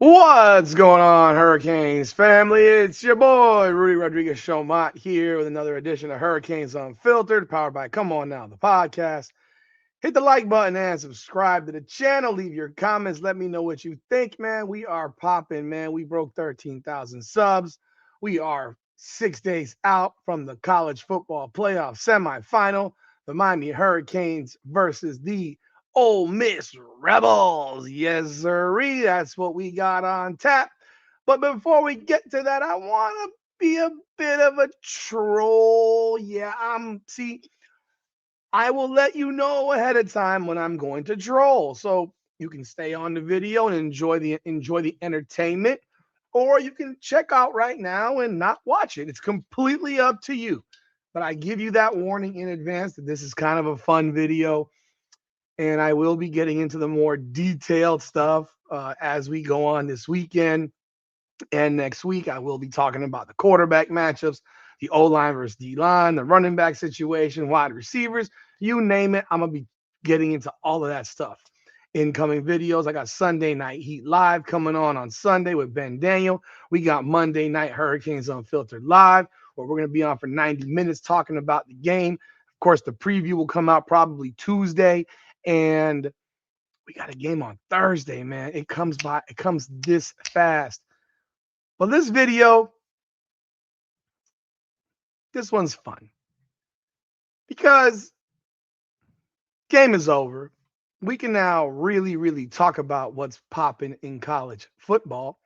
What's going on, Hurricanes family? It's your boy, Rudy Rodriguez Showmont, here with another edition of Hurricanes Unfiltered, powered by Come On Now, the podcast. Hit the like button and subscribe to the channel. Leave your comments. Let me know what you think, man. We are popping, man. We broke 13,000 subs. We are 6 days out from the college football playoff semifinal. The Miami Hurricanes versus the Ole Miss Rebels. Yes, sirree. That's what we got on tap. But before we get to that, I want to be a bit of a troll. Yeah, I will let you know ahead of time when I'm going to troll. So you can stay on the video and enjoy the entertainment, or you can check out right now and not watch it. It's completely up to you. But I give you that warning in advance that this is kind of a fun video, and I will be getting into the more detailed stuff as we go on this weekend and next week. I will be talking about the quarterback matchups, the O line versus D line, the running back situation, wide receivers, you name it. I'm going to be getting into all of that stuff. Incoming videos. I got Sunday Night Heat Live coming on Sunday with Ben Daniel. We got Monday Night Hurricanes Unfiltered Live, where we're going to be on for 90 minutes talking about the game. Of course, the preview will come out probably Tuesday, and we got a game on Thursday, man. It comes this fast. Well, this video, this one's fun because game is over. We can now really talk about what's popping in college football.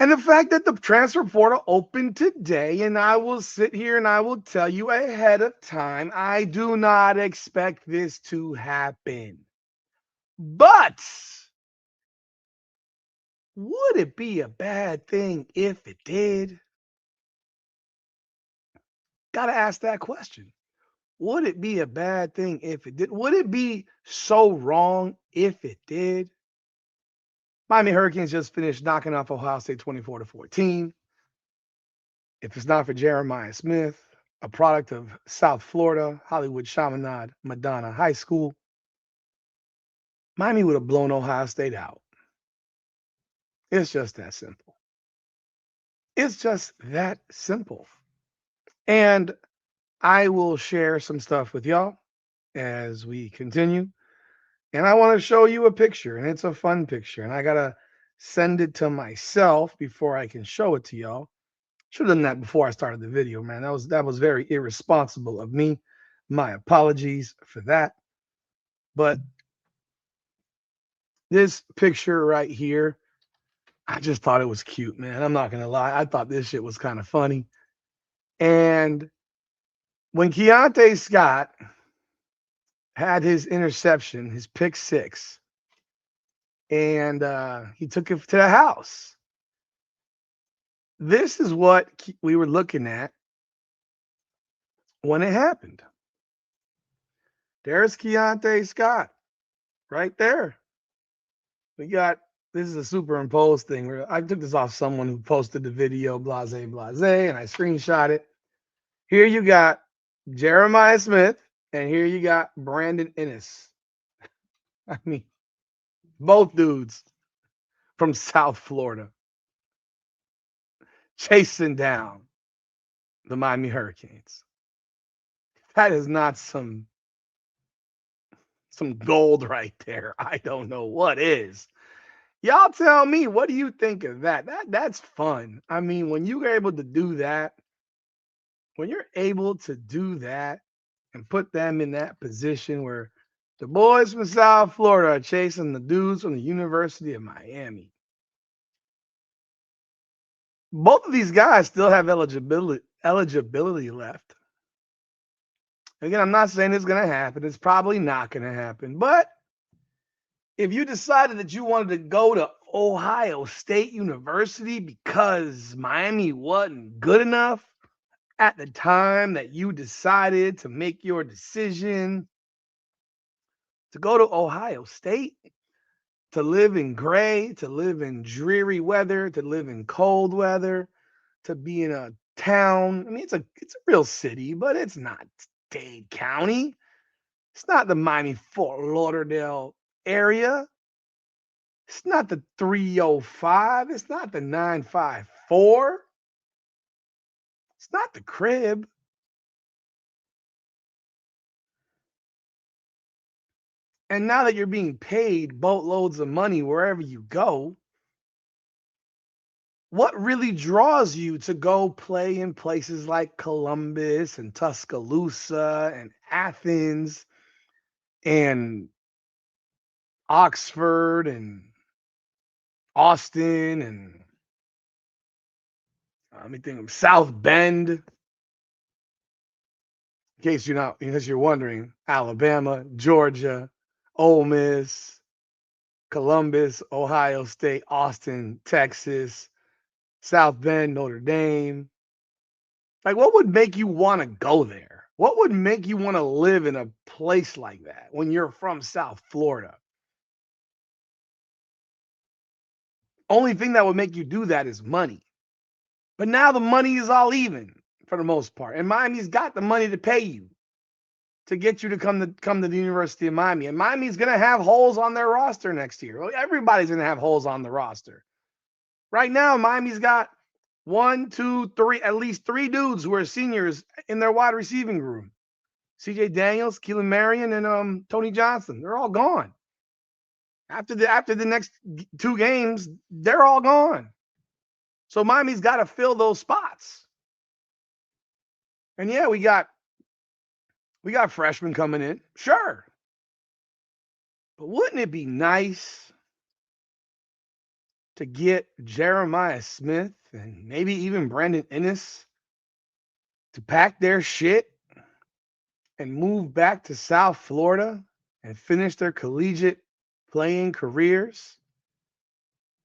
And the fact that the transfer portal opened today, and I will sit here and I will tell you ahead of time, I do not expect this to happen. But would it be a bad thing if it did? Got to ask that question. Would it be a bad thing if it did? Would it be so wrong if it did? Miami Hurricanes just finished knocking off Ohio State 24-14. If it's not for Jeremiah Smith, a product of South Florida, Hollywood Chaminade, Madonna High School, Miami would have blown Ohio State out. It's just that simple. It's just that simple. And I will share some stuff with y'all as we continue. And I want to show you a picture, and it's a fun picture. And I got to send it to myself before I can show it to y'all. Should have done that before I started the video, man. That was very irresponsible of me. My apologies for that. But this picture right here, I just thought it was cute, man. I'm not gonna lie. I thought this shit was kind of funny. And when Keontae Scott had his interception, his pick six, and he took it to the house, this is what we were looking at when it happened. There's Keontae Scott right there. This is a superimposed thing where I took this off someone who posted the video, blase, and I screenshot it. Here you got Jeremiah Smith, and here you got Brandon Ennis. I mean, both dudes from South Florida chasing down the Miami Hurricanes. That is not some gold right there. I don't know what is. Y'all tell me, what do you think of that? That's fun. I mean, when you're able to do that, and put them in that position where the boys from South Florida are chasing the dudes from the University of Miami. Both of these guys still have eligibility left. Again, I'm not saying it's going to happen. It's probably not going to happen. But if you decided that you wanted to go to Ohio State University because Miami wasn't good enough at the time that you decided to make your decision to go to Ohio State, to live in gray, to live in dreary weather, to live in cold weather, to be in a town. I mean, it's a real city, but it's not Dade County. It's not the Miami Fort Lauderdale area. It's not the 305. It's not the 954. It's not the crib. And now that you're being paid boatloads of money wherever you go, what really draws you to go play in places like Columbus and Tuscaloosa and Athens and Oxford and Austin and let me think of South Bend, in case you're wondering, Alabama, Georgia, Ole Miss, Columbus, Ohio State, Austin, Texas, South Bend, Notre Dame. Like, what would make you want to go there? What would make you want to live in a place like that when you're from South Florida? Only thing that would make you do that is money. But now the money is all even for the most part. And Miami's got the money to pay you to get you to come to the University of Miami. And Miami's going to have holes on their roster next year. Well, everybody's going to have holes on the roster. Right now, Miami's got 1, 2, 3, at least 3 dudes who are seniors in their wide receiving room. CJ Daniels, Keelan Marion, and Tony Johnson. They're all gone. After the next 2 games, they're all gone. So Miami's got to fill those spots. And yeah, we got freshmen coming in. Sure. But wouldn't it be nice to get Jeremiah Smith and maybe even Brandon Ennis to pack their shit and move back to South Florida and finish their collegiate playing careers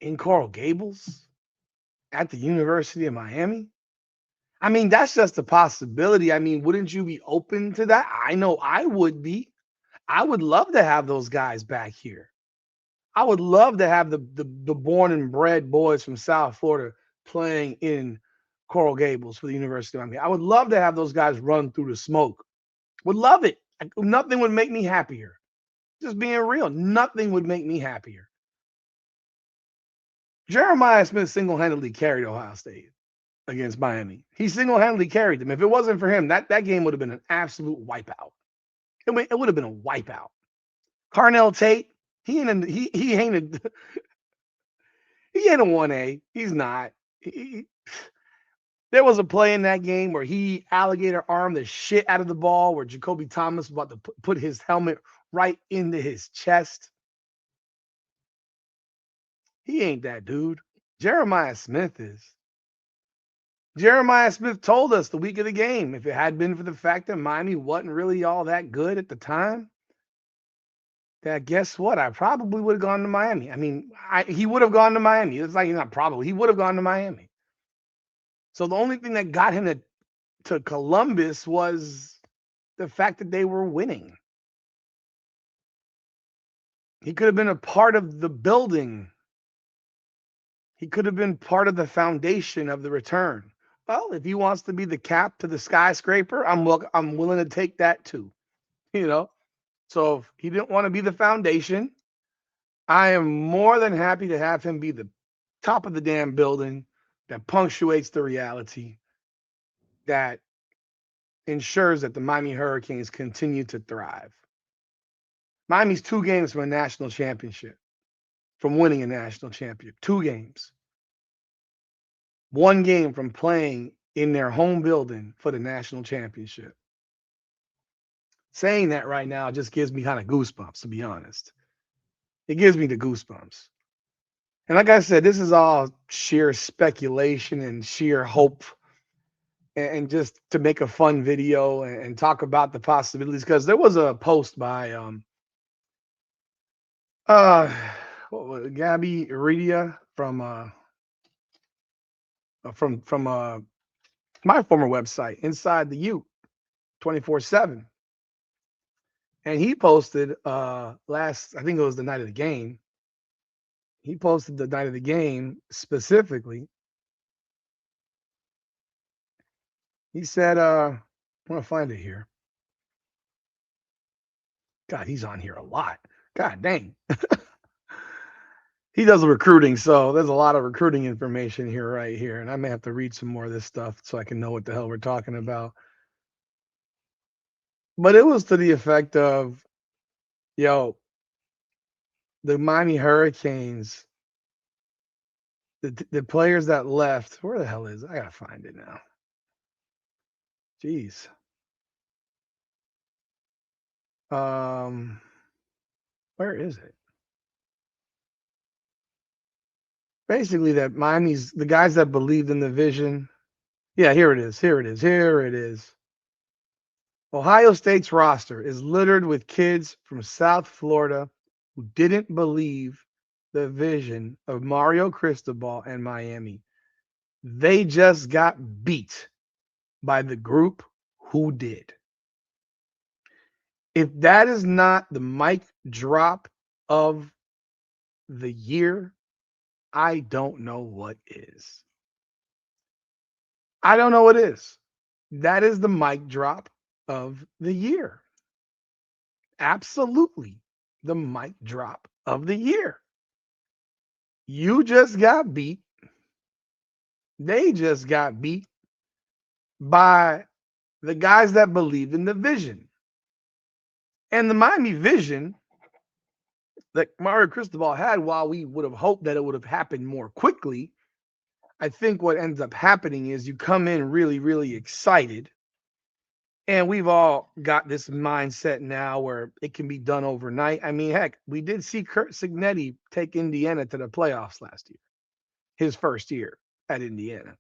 in Coral Gables at the University of Miami? I mean, that's just a possibility. I mean, wouldn't you be open to that? I know I would be. I would love to have those guys back here. I would love to have the born and bred boys from South Florida playing in Coral Gables for the University of Miami. I would love to have those guys run through the smoke. Would love it. Nothing would make me happier. Just being real, nothing would make me happier. Jeremiah Smith single-handedly carried Ohio State against Miami. He single-handedly carried them. If it wasn't for him, that game would have been an absolute wipeout. It would have been a wipeout. Carnell Tate, he ain't a 1A. He's not. There was a play in that game where he alligator armed the shit out of the ball, where Jacoby Thomas was about to put his helmet right into his chest. He ain't that dude. Jeremiah Smith is. Jeremiah Smith told us the week of the game, if it had been for the fact that Miami wasn't really all that good at the time, that guess what? I probably would have gone to Miami. I mean, he would have gone to Miami. It's like, not probably. He would have gone to Miami. So the only thing that got him to Columbus was the fact that they were winning. He could have been a part of the building. He could have been part of the foundation of the return. Well, if he wants to be the cap to the skyscraper, I'm willing to take that too. You know? So if he didn't want to be the foundation, I am more than happy to have him be the top of the damn building that punctuates the reality, that ensures that the Miami Hurricanes continue to thrive. Miami's 2 games from a national championship, from winning a national championship. 2 games. 1 game from playing in their home building for the national championship. Saying that right now just gives me kind of goosebumps, to be honest. It gives me the goosebumps. And like I said, this is all sheer speculation and sheer hope, and just to make a fun video and talk about the possibilities, because there was a post by Gabby Iridia from my former website, Inside the U 24/7. And he posted I think it was the night of the game. He posted the night of the game specifically. He said, I want to find it here. God, he's on here a lot. God dang. he does the recruiting, so there's a lot of recruiting information here, right here, and I may have to read some more of this stuff so I can know what the hell we're talking about. But it was to the effect of, yo, the Miami Hurricanes, the players that left, where the hell is it? I gotta find it now. Jeez. Um, where is it? Basically, that Miami's the guys that believed in the vision. Yeah, here it is. Here it is. Here it is. Ohio State's roster is littered with kids from South Florida who didn't believe the vision of Mario Cristobal and Miami. They just got beat by the group who did. If that is not the mic drop of the year, I don't know what is. I don't know what is. That is the mic drop of the year. Absolutely the mic drop of the year. You just got beat. They just got beat by the guys that believed in the vision. And the Miami vision that Mario Cristobal had, while we would have hoped that it would have happened more quickly, I think what ends up happening is you come in really, really excited. And we've all got this mindset now where it can be done overnight. I mean, heck, we did see Kurt Signetti take Indiana to the playoffs last year, his first year at Indiana.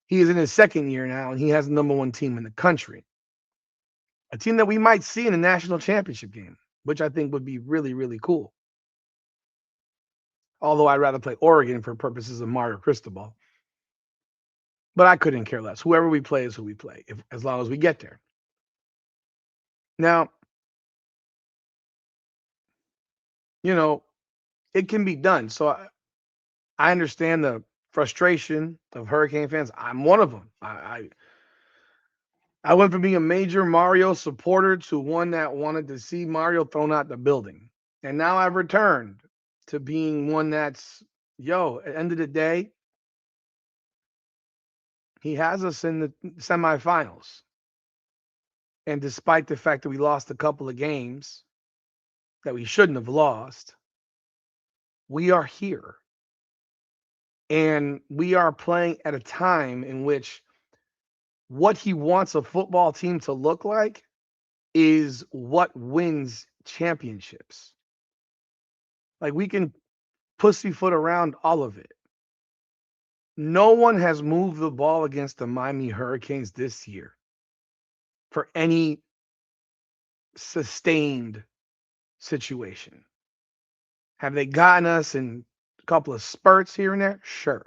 He is in his second year now, and he has the number one team in the country. A team that we might see in a national championship game, which I think would be really, really cool. Although I'd rather play Oregon for purposes of Mario Cristobal. But I couldn't care less. Whoever we play is who we play, as long as we get there. Now, you know, it can be done. So I understand the frustration of Hurricane fans. I'm one of them. I went from being a major Mario supporter to one that wanted to see Mario thrown out the building. And now I've returned to being one that's, yo, at the end of the day, he has us in the semifinals. And despite the fact that we lost a couple of games that we shouldn't have lost, we are here. And we are playing at a time in which what he wants a football team to look like is what wins championships. Like, we can pussyfoot around all of it. No one has moved the ball against the Miami Hurricanes this year for any sustained situation. Have they gotten us in a couple of spurts here and there? Sure.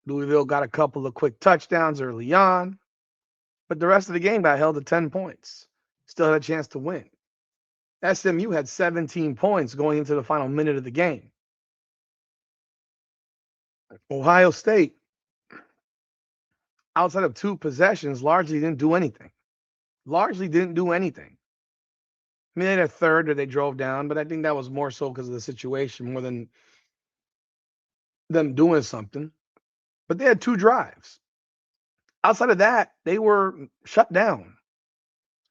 Louisville got a couple of quick touchdowns early on, but the rest of the game got held to 10 points. Still had a chance to win. SMU had 17 points going into the final minute of the game. Ohio State, outside of two possessions, largely didn't do anything. Largely didn't do anything. I mean, they had a third that they drove down, but I think that was more so because of the situation more than them doing something. But they had two drives. Outside of that, they were shut down.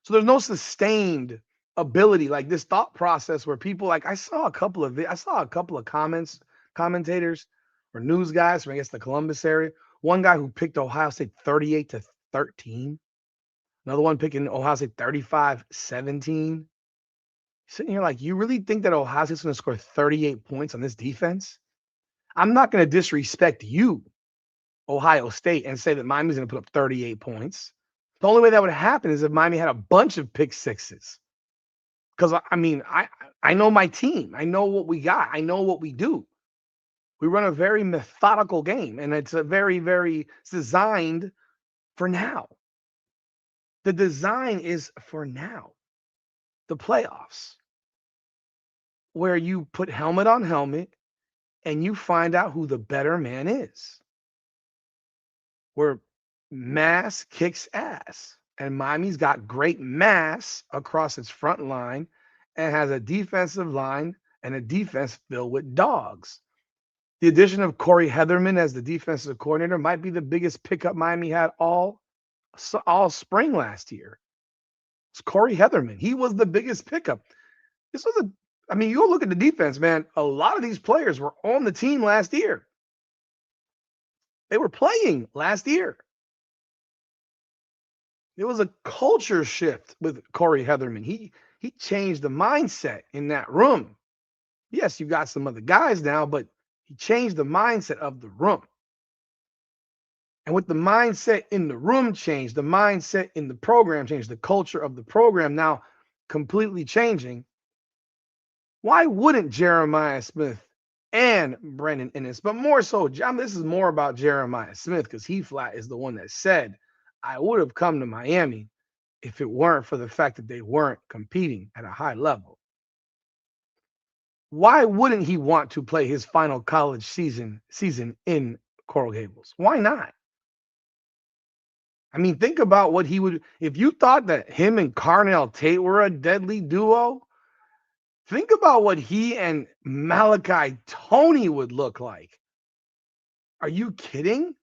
So there's no sustained ability, like this thought process where people, like, I saw a couple of commentators or news guys from, I guess, the Columbus area. One guy who picked Ohio State 38-13. Another one picking Ohio State 35-17. Sitting here like, you really think that Ohio State's going to score 38 points on this defense? I'm not going to disrespect you, Ohio State, and say that Miami's going to put up 38 points. The only way that would happen is if Miami had a bunch of pick sixes. Because, I mean, I know my team. I know what we got. I know what we do. We run a very methodical game, and it's it's designed for now. The design is for now. The playoffs, where you put helmet on helmet and you find out who the better man is. Where mass kicks ass. And Miami's got great mass across its front line and has a defensive line and a defense filled with dogs. The addition of Corey Heatherman as the defensive coordinator might be the biggest pickup Miami had all spring last year. It's Corey Heatherman. He was the biggest pickup. This was I mean, you look at the defense, man. A lot of these players were on the team last year. They were playing last year. There was a culture shift with Corey Heatherman. He changed the mindset in that room. Yes, you got some other guys now, but he changed the mindset of the room. And with the mindset in the room changed, the mindset in the program changed, the culture of the program now completely changing. Why wouldn't Jeremiah Smith and Brandon Ennis, but more so, John, this is more about Jeremiah Smith because he flat is the one that said, I would have come to Miami if it weren't for the fact that they weren't competing at a high level. Why wouldn't he want to play his final college season in Coral Gables? Why not? I mean, think about what he would, if you thought that him and Carnell Tate were a deadly duo, think about what he and Malachi Toney would look like. Are you kidding?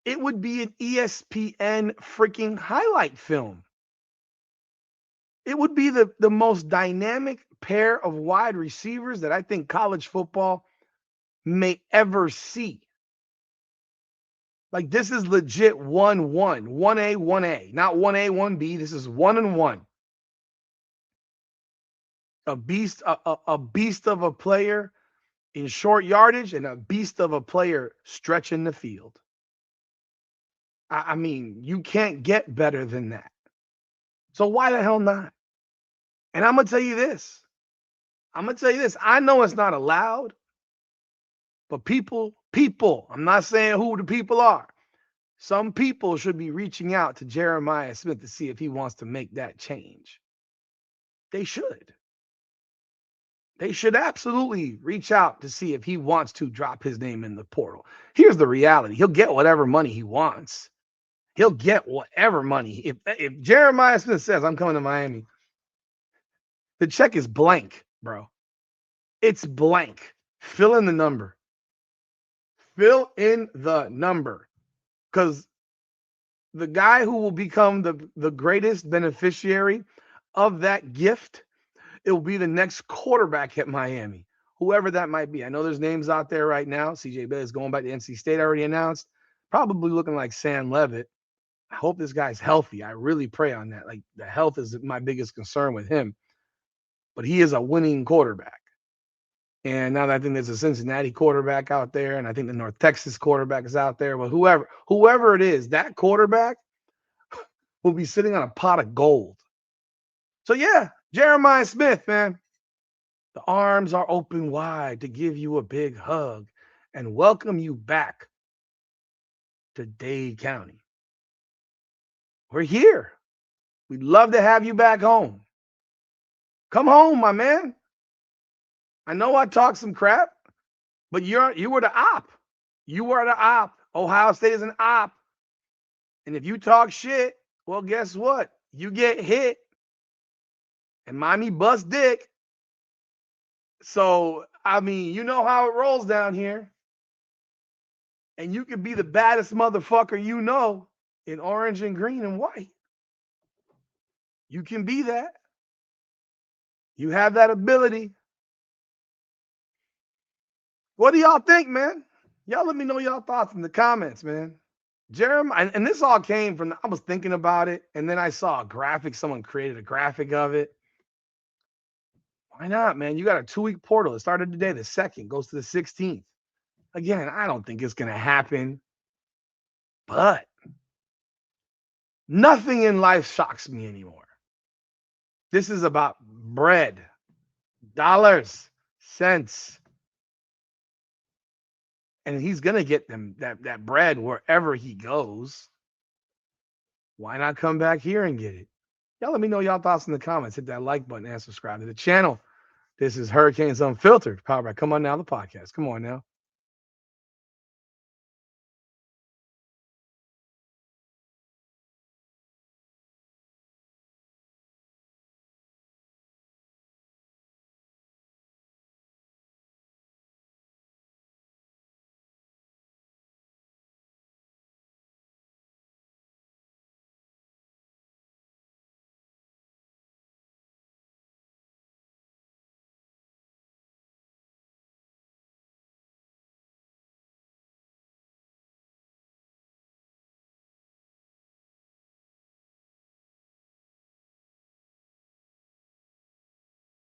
It would be an ESPN freaking highlight film. It would be the most dynamic pair of wide receivers that I think college football may ever see. Like, this is legit 1-1, 1A, 1A, not 1A, 1B. This is 1-1. A beast of a player in short yardage and a beast of a player stretching the field. I mean, you can't get better than that. So why the hell not? And I'm going to tell you this. I know it's not allowed, but people, I'm not saying who the people are. Some people should be reaching out to Jeremiah Smith to see if he wants to make that change. They should. They should absolutely reach out to see if he wants to drop his name in the portal. Here's the reality. He'll get whatever money he wants. He'll get whatever money. If Jeremiah Smith says, I'm coming to Miami, the check is blank, bro. It's blank. Fill in the number. Fill in the number. Because the guy who will become the greatest beneficiary of that gift, it will be the next quarterback at Miami, whoever that might be. I know there's names out there right now. CJ Bay is going back to NC State, already announced. Probably looking like Sam Levitt. I hope this guy's healthy. I really pray on that. Like, the health is my biggest concern with him. But he is a winning quarterback. And now that I think there's a Cincinnati quarterback out there, and I think the North Texas quarterback is out there, but whoever it is, that quarterback will be sitting on a pot of gold. So yeah, Jeremiah Smith, man, the arms are open wide to give you a big hug and welcome you back to Dade County. We're here. We'd love to have you back home. Come home, my man. I know I talked some crap, but you were the op. You were the op. Ohio State is an op. And if you talk shit, well, guess what? You get hit. And Miami bust dick. So, I mean, you know how it rolls down here. And you could be the baddest motherfucker you know in orange and green and white. You can be that. You have that ability. What do y'all think, man? Y'all let me know y'all thoughts in the comments, man. Jeremiah, and this all came from, I was thinking about it, and then I saw a graphic. Someone created a graphic of it. Why not, man? You got a 2-week portal. It started today, the 2nd, goes to the 16th. Again, I don't think it's going to happen, but nothing in life shocks me anymore. This is about bread, dollars, cents. And he's going to get them that bread wherever he goes. Why not come back here and get it? Y'all let me know y'all thoughts in the comments. Hit that like button and subscribe to the channel. This is Hurricanes Unfiltered, powered by Come On Now, the podcast. Come on now.